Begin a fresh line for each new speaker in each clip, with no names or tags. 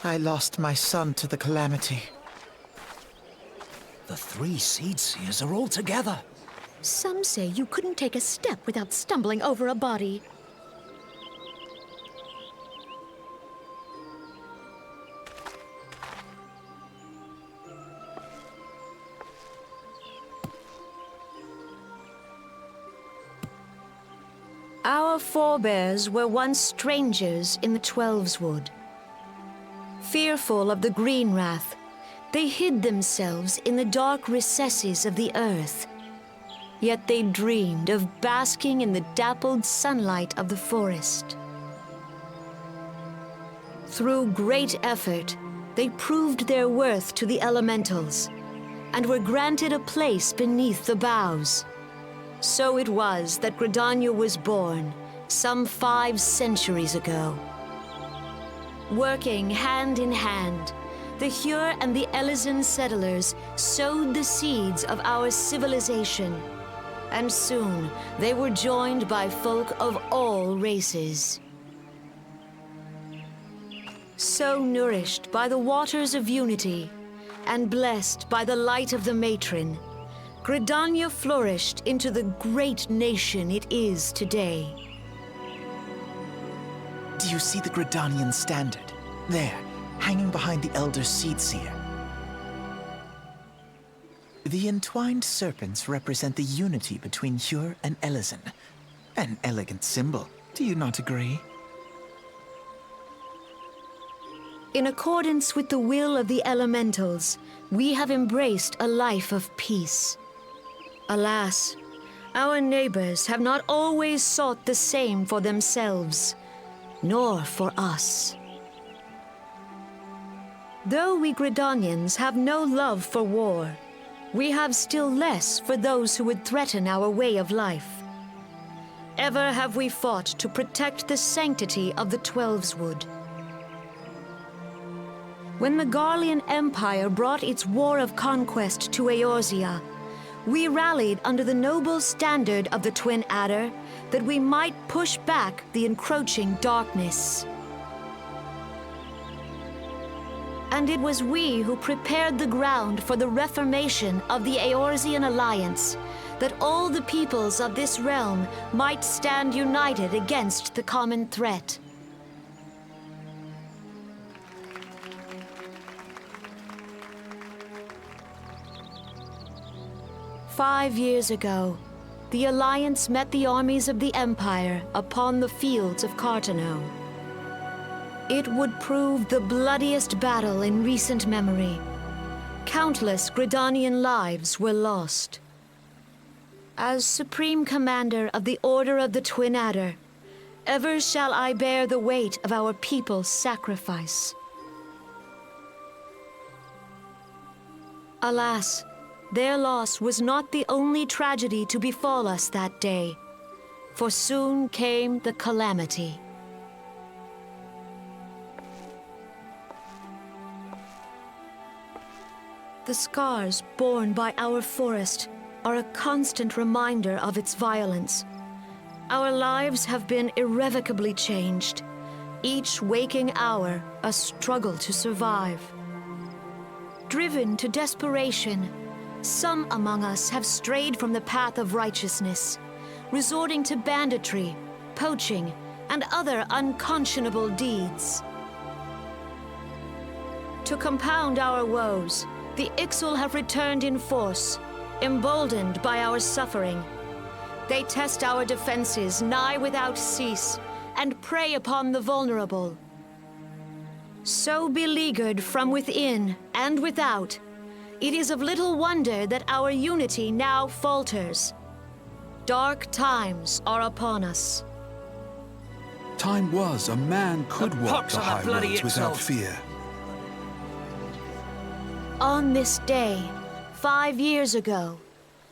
I lost my son to the calamity.
The 3 Seed Seers are all together.
Some say you couldn't take a step without stumbling over a body. Our forebears were once strangers in the Twelveswood. Fearful of the Green Wrath, they hid themselves in the dark recesses of the earth. Yet they dreamed of basking in the dappled sunlight of the forest. Through great effort, they proved their worth to the elementals, and were granted a place beneath the boughs. So it was that Gridania was born, some 5 centuries ago. Working hand in hand, the Hyur and the Elysian settlers sowed the seeds of our civilization, and soon they were joined by folk of all races. So nourished by the waters of unity, and blessed by the light of the matron, Gridania flourished into the great nation it is today.
Do you see the Gridanian standard? There, hanging behind the Elder Seedseer. The entwined serpents represent the unity between Hyur and Elysian. An elegant symbol, do you not agree?
In accordance with the will of the elementals, we have embraced a life of peace. Alas, our neighbors have not always sought the same for themselves, nor for us. Though we Gridanians have no love for war, we have still less for those who would threaten our way of life. Ever have we fought to protect the sanctity of the Twelveswood. When the Garlean Empire brought its war of conquest to Eorzea, we rallied under the noble standard of the Twin Adder that we might push back the encroaching darkness. And it was we who prepared the ground for the reformation of the Eorzean Alliance, that all the peoples of this realm might stand united against the common threat. "5 years ago, the Alliance met the armies of the Empire upon the fields of Cartano. It would prove the bloodiest battle in recent memory. Countless Gridanian lives were lost. As Supreme Commander of the Order of the Twin Adder, ever shall I bear the weight of our people's sacrifice. Alas, their loss was not the only tragedy to befall us that day, for soon came the calamity. The scars borne by our forest are a constant reminder of its violence. Our lives have been irrevocably changed, each waking hour a struggle to survive. Driven to desperation, some among us have strayed from the path of righteousness, resorting to banditry, poaching, and other unconscionable deeds. To compound our woes, the Ixal have returned in force, emboldened by our suffering. They test our defenses nigh without cease, and prey upon the vulnerable. So beleaguered from within and without, it is of little wonder that our unity now falters. Dark times are upon us.
Time was a man could walk the high roads without fear.
On this day, 5 years ago,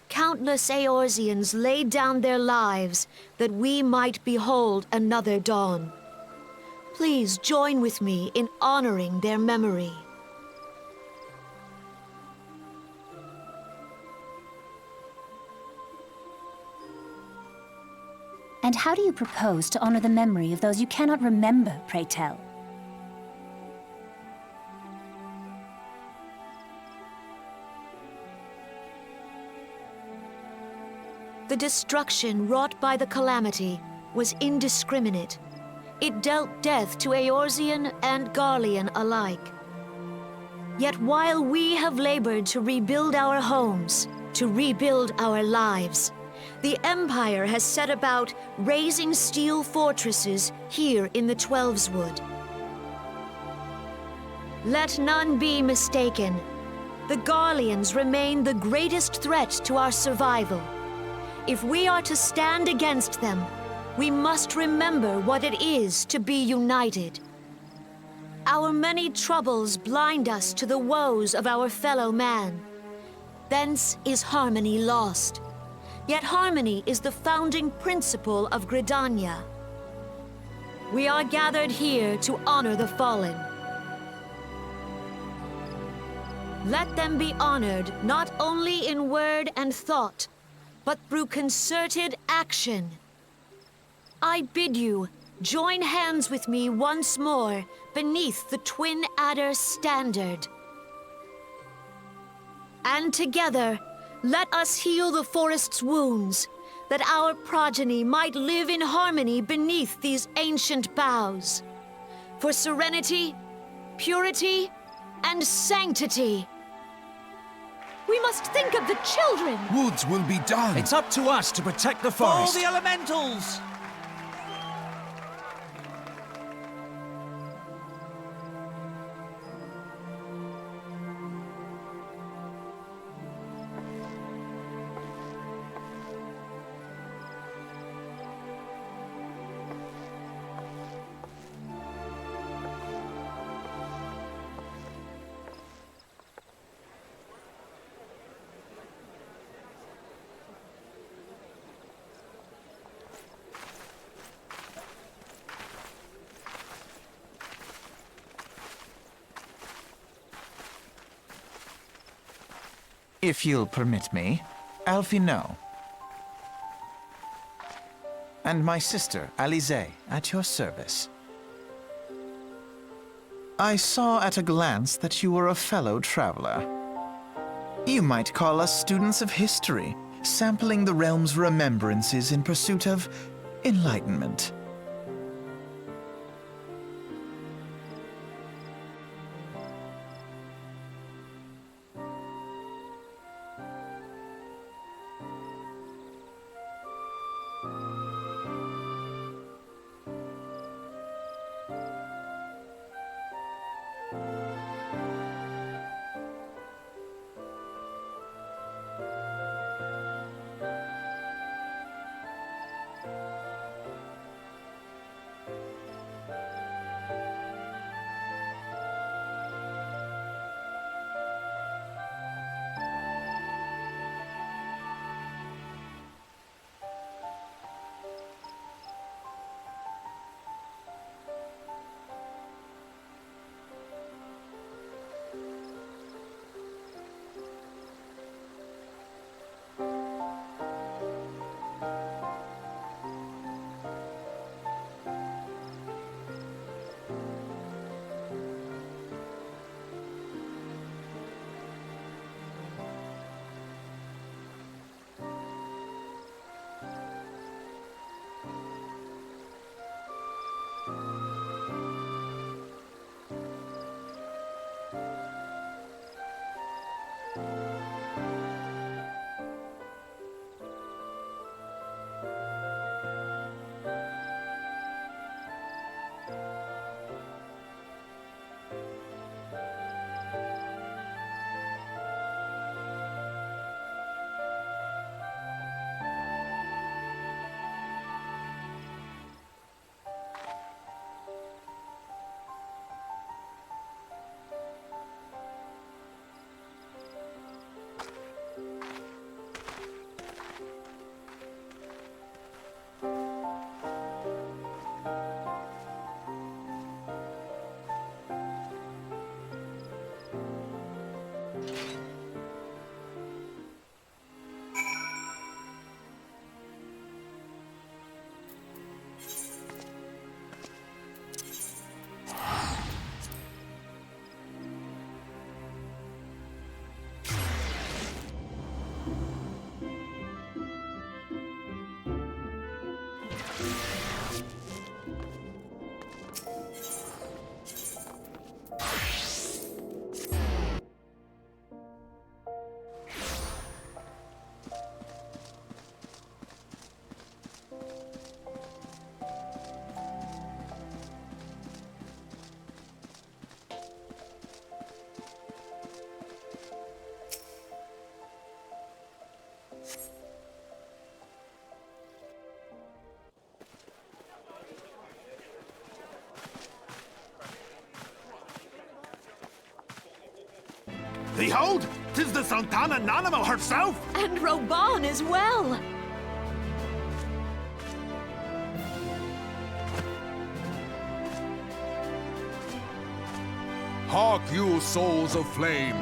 countless Eorzeans laid down their lives that we might behold another dawn. Please join with me in honoring their memory.
And how do you propose to honor the memory of those you cannot remember, pray tell?
The destruction wrought by the calamity was indiscriminate. It dealt death to Eorzean and Garlean alike. Yet while we have labored to rebuild our homes, to rebuild our lives, the Empire has set about raising steel fortresses here in the Twelveswood. Let none be mistaken. The Garleans remain the greatest threat to our survival. If we are to stand against them, we must remember what it is to be united. Our many troubles blind us to the woes of our fellow man. Thence is harmony lost. Yet harmony is the founding principle of Gridania. We are gathered here to honor the fallen. Let them be honored not only in word and thought, but through concerted action. I bid you join hands with me once more beneath the Twin Adder standard. And together, let us heal the forest's wounds, that our progeny might live in harmony beneath these ancient boughs. For serenity, purity, and sanctity. We must think of the children!
Woods will be done.
It's up to us to protect the
For
forest.
the elementals!
If you'll permit me, Alfie no. And my sister, Alize, at your service. I saw at a glance that you were a fellow traveler. You might call us students of history, sampling the realm's remembrances in pursuit of enlightenment.
Behold, 'tis the Sultana Nanamo herself!
And Reborn as well!
Hark you, souls of flame,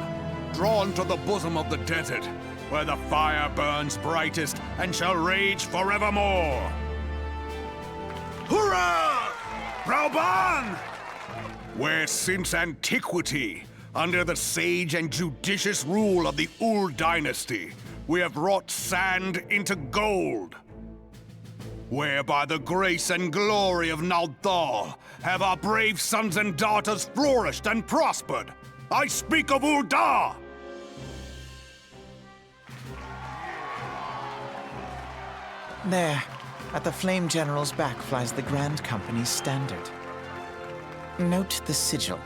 drawn to the bosom of the desert, where the fire burns brightest and shall rage forevermore.
Hurrah! Reborn!
Where since antiquity, under the sage and judicious rule of the Ul dynasty, we have wrought sand into gold. Where by the grace and glory of Naldal have our brave sons and daughters flourished and prospered. I speak of Ul'dah!
There, at the Flame General's back flies the Grand Company's standard. Note the sigil.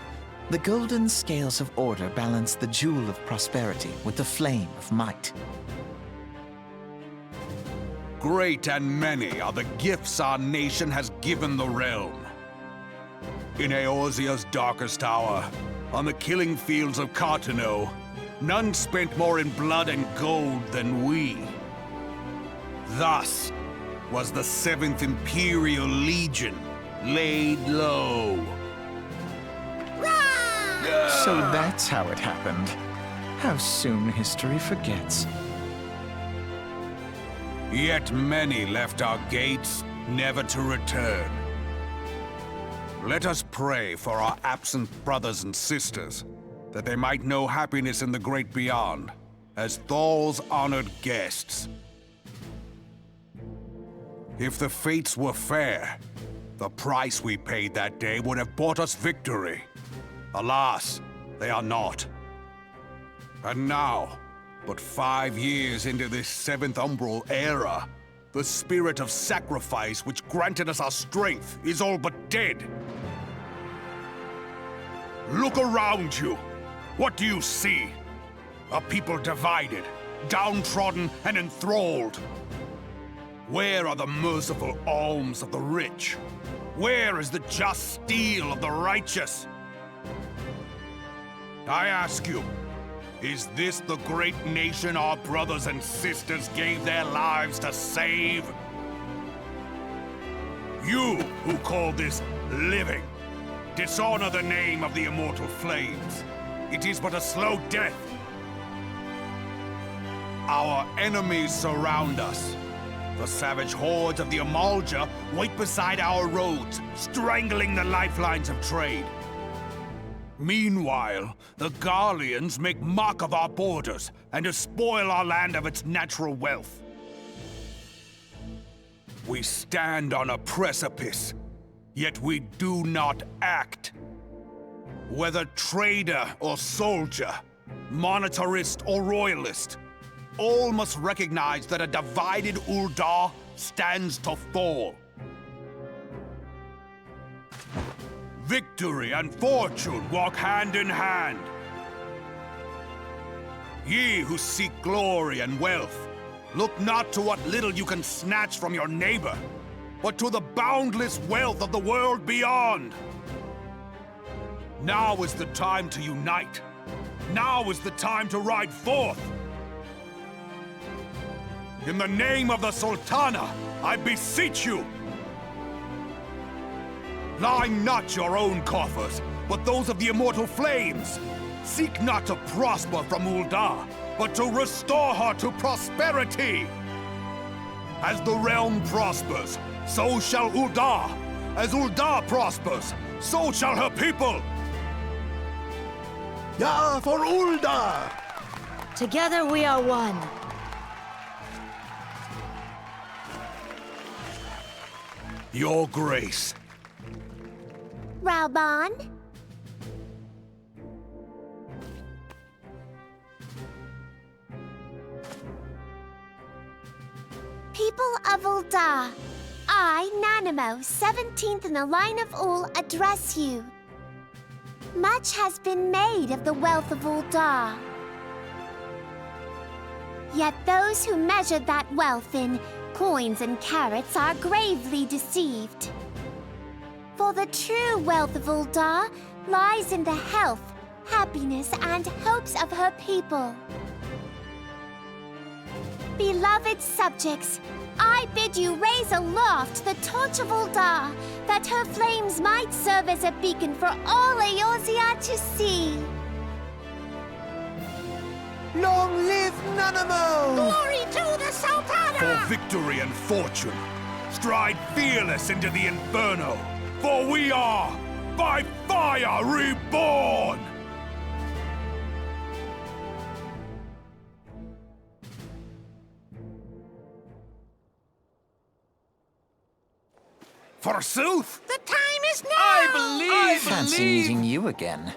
The golden scales of order balance the jewel of prosperity with the flame of might.
Great and many are the gifts our nation has given the realm. In Eorzea's darkest hour, on the killing fields of Cartano, none spent more in blood and gold than we. Thus was the 7th Imperial Legion laid low.
So that's how it happened. How soon history forgets.
Yet many left our gates, never to return. Let us pray for our absent brothers and sisters, that they might know happiness in the great beyond, as Thal's honored guests. If the fates were fair, the price we paid that day would have bought us victory. Alas, they are not. And now, but 5 years into this 7th Umbral era, the spirit of sacrifice which granted us our strength is all but dead. Look around you. What do you see? A people divided, downtrodden and enthralled. Where are the merciful alms of the rich? Where is the just steel of the righteous? I ask you, is this the great nation our brothers and sisters gave their lives to save? You who call this living, dishonor the name of the immortal flames. It is but a slow death. Our enemies surround us. The savage hordes of the Amalja wait beside our roads, strangling the lifelines of trade. Meanwhile, the Garleans make mock of our borders and despoil our land of its natural wealth. We stand on a precipice, yet we do not act. Whether trader or soldier, monetarist or royalist, all must recognize that a divided Ul'dah stands to fall. Victory and fortune walk hand in hand. Ye who seek glory and wealth, look not to what little you can snatch from your neighbor, but to the boundless wealth of the world beyond. Now is the time to unite. Now is the time to ride forth. In the name of the Sultana, I beseech you! Line not your own coffers, but those of the immortal flames. Seek not to prosper from Ul'dah, but to restore her to prosperity. As the realm prospers, so shall Ul'dah. As Ul'dah prospers, so shall her people.
Yeah, for Ul'dah!
Together we are one.
Your Grace.
Reborn? People of Ul'dah, I, Nanamo, 17th in the line of Ul, address you. Much has been made of the wealth of Ul'dah. Yet those who measured that wealth in coins and carats are gravely deceived. For the true wealth of Ul'dah lies in the health, happiness, and hopes of her people. Beloved subjects, I bid you raise aloft the torch of Ul'dah, that her flames might serve as a beacon for all Eorzea to see.
Long live Nanamo!
Glory to the Sultana!
For victory and fortune, stride fearless into the Inferno, for we are, by fire, reborn! Forsooth!
The time is now!
I fancy meeting you again.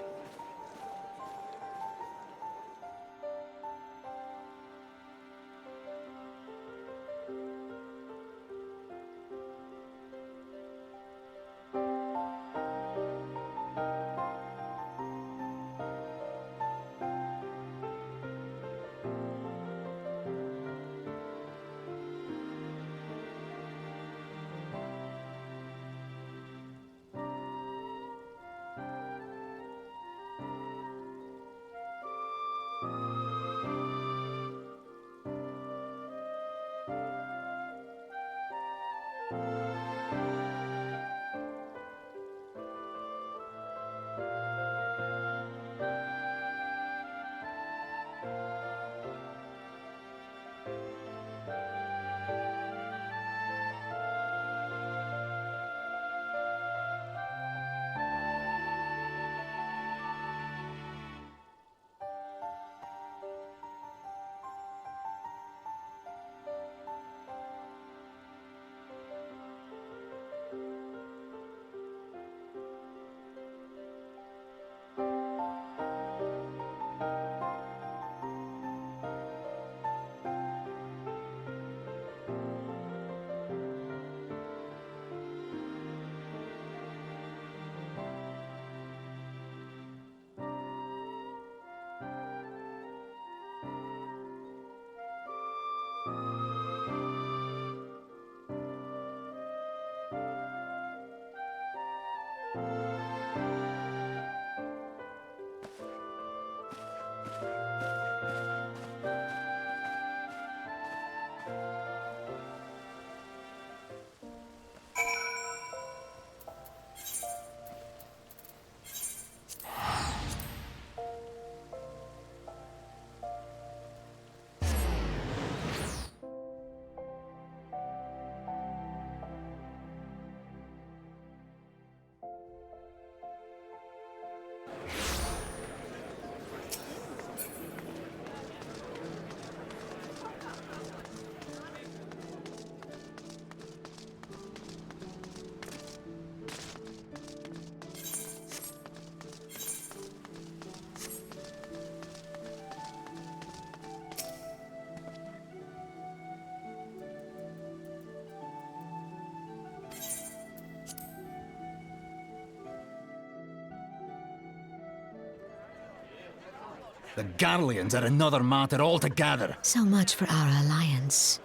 The Garleans are another matter altogether.
So much for our alliance.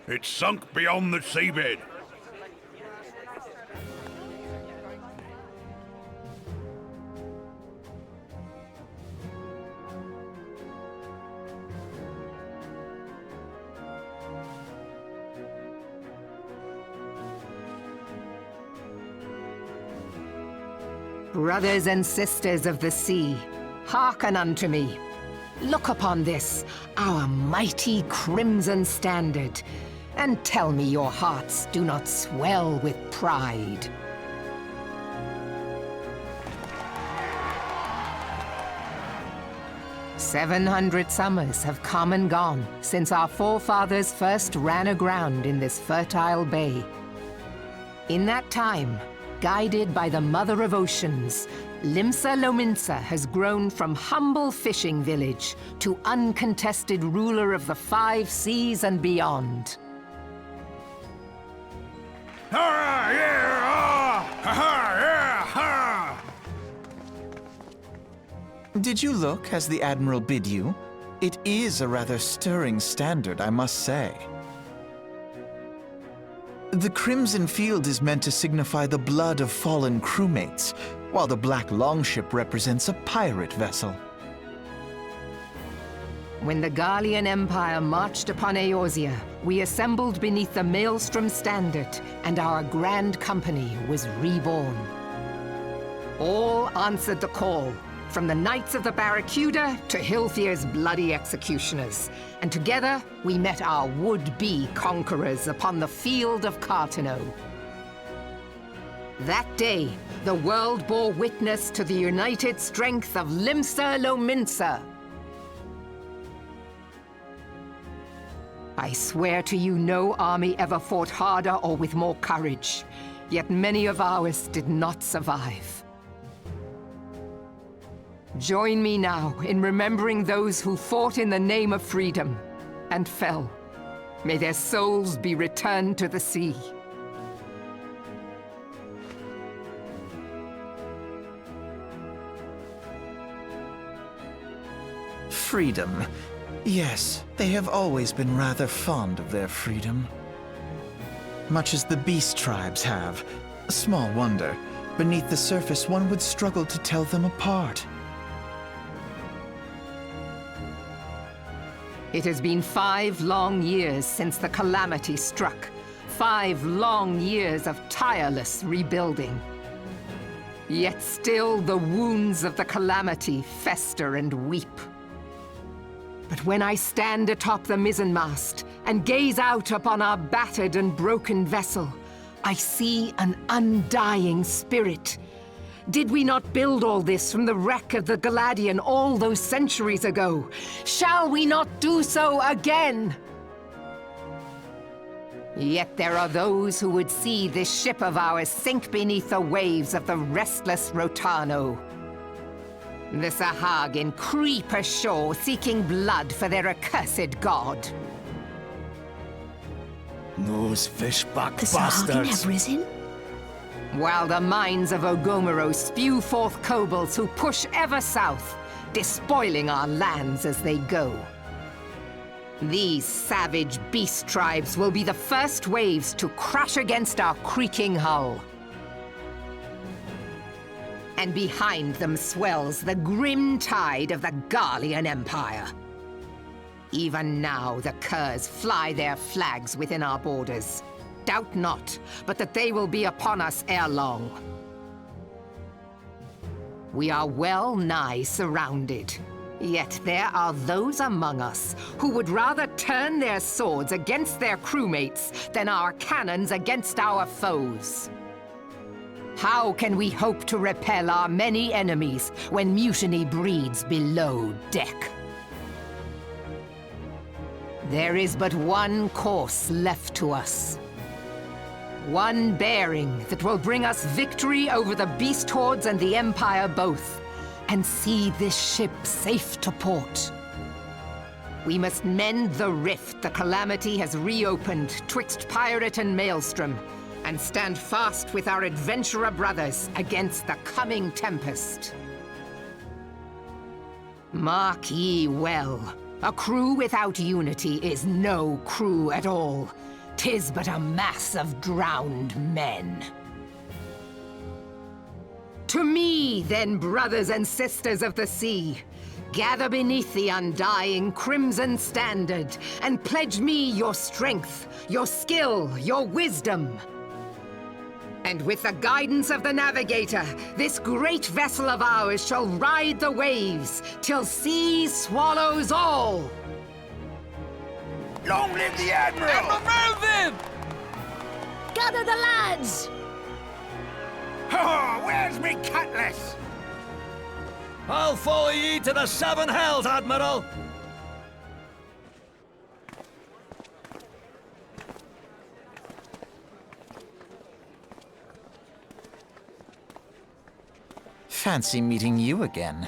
It's sunk beyond the seabed.
Brothers and sisters of the sea, hearken unto me. Look upon this, our mighty crimson standard, and tell me your hearts do not swell with pride. "700 summers have come and gone since our forefathers first ran aground in this fertile bay. In that time, guided by the Mother of Oceans, Limsa Lominsa has grown from humble fishing village to uncontested ruler of the 5 seas and beyond.
Ah, yeah, ah, ha, yeah, ha.
Did you look as the Admiral bid you? It is a rather stirring standard, I must say. The crimson field is meant to signify the blood of fallen crewmates, while the black longship represents a pirate vessel.
When the Garlean Empire marched upon Eorzea, we assembled beneath the Maelstrom standard, and our grand company was reborn. All answered the call, from the Knights of the Barracuda to Hilfir's bloody executioners, and together we met our would-be conquerors upon the field of Cartano. That day, the world bore witness to the united strength of Limsa Lominsa. I swear to you, no army ever fought harder or with more courage, yet many of ours did not survive. Join me now in remembering those who fought in the name of freedom and fell. May their souls be returned to the sea.
Freedom. Yes, they have always been rather fond of their freedom. Much as the beast tribes have. Small wonder. Beneath the surface, one would struggle to tell them apart.
It has been 5 long years since the calamity struck. 5 long years of tireless rebuilding. Yet still the wounds of the calamity fester and weep. But when I stand atop the mizzenmast and gaze out upon our battered and broken vessel, I see an undying spirit. Did we not build all this from the wreck of the Galadian all those centuries ago? Shall we not do so again? Yet there are those who would see this ship of ours sink beneath the waves of the restless Rotano. The Sahagin creep ashore seeking blood for their accursed god.
Those fishback
The Sahagin
bastards!
have risen?
While the mines of Ogomero spew forth kobolds who push ever south, despoiling our lands as they go. These savage beast tribes will be the first waves to crash against our creaking hull. And behind them swells the grim tide of the Garlean Empire. Even now the curs fly their flags within our borders. Doubt not, but that they will be upon us ere long. We are well nigh surrounded. Yet there are those among us who would rather turn their swords against their crewmates than our cannons against our foes. How can we hope to repel our many enemies when mutiny breeds below deck? There is but one course left to us. One bearing that will bring us victory over the beast hordes and the Empire both, and see this ship safe to port. We must mend the rift the calamity has reopened twixt pirate and maelstrom, and stand fast with our adventurer brothers against the coming tempest. Mark ye well, a crew without unity is no crew at all. 'Tis but a mass of drowned men. To me, then, brothers and sisters of the sea, gather beneath the undying crimson standard, and pledge me your strength, your skill, your wisdom. And with the guidance of the navigator, this great vessel of ours shall ride the waves till sea swallows all.
Long live the Admiral!
Admiral Melvin!
Gather the lads!
Oh, where's me cutlass?
I'll follow ye to the 7 hells, Admiral!
Fancy meeting you again.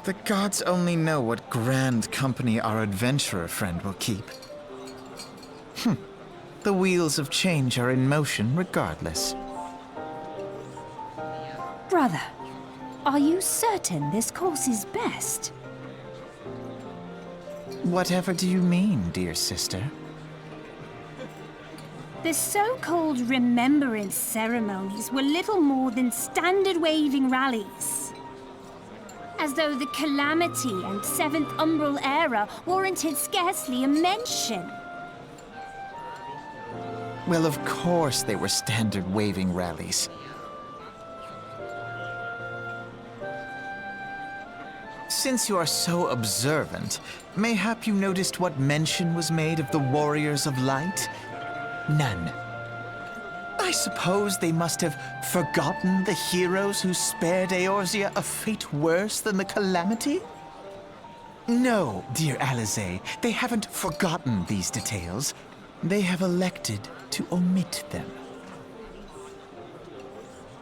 The gods only know what grand company our adventurer friend will keep. The wheels of change are in motion regardless.
Brother, are you certain this course is best?
Whatever do you mean, dear sister?
The so-called remembrance ceremonies were little more than standard waving rallies. As though the Calamity and Seventh Umbral Era warranted scarcely a mention.
Well, of course they were standard waving rallies. Since you are so observant, mayhap you noticed what mention was made of the Warriors of Light? None. I suppose they must have forgotten the heroes who spared Eorzea a fate worse than the Calamity? No, dear Alisaie, they haven't forgotten these details. They have elected to omit them.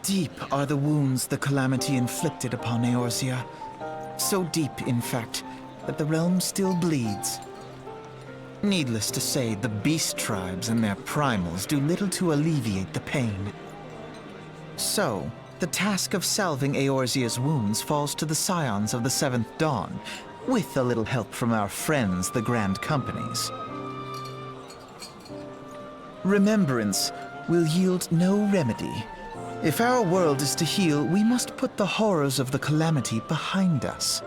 Deep are the wounds the Calamity inflicted upon Eorzea. So deep, in fact, that the realm still bleeds. Needless to say, the beast tribes and their primals do little to alleviate the pain. So, the task of salving Eorzea's wounds falls to the scions of the Seventh Dawn, with a little help from our friends, the Grand Companies. Remembrance will yield no remedy. If our world is to heal, we must put the horrors of the Calamity behind us.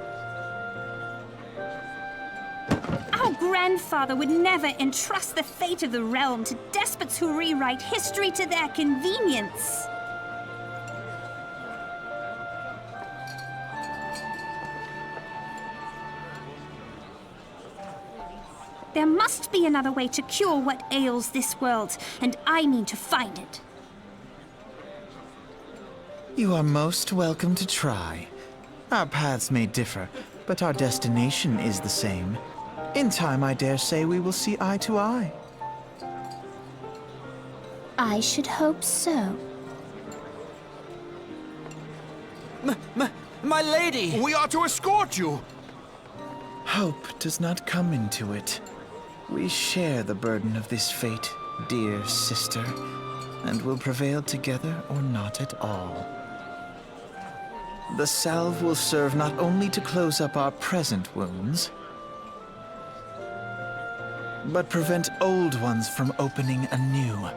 Our grandfather would never entrust the fate of the realm to despots who rewrite history to their convenience. There must be another way to cure what ails this world, and I mean to find it.
You are most welcome to try. Our paths may differ, but our destination is the same. In time, I dare say we will see eye to eye.
I should hope so.
My lady!
We are to escort you.
Hope does not come into it. We share the burden of this fate, dear sister, and will prevail together or not at all. The salve will serve not only to close up our present wounds, but prevent old ones from opening anew.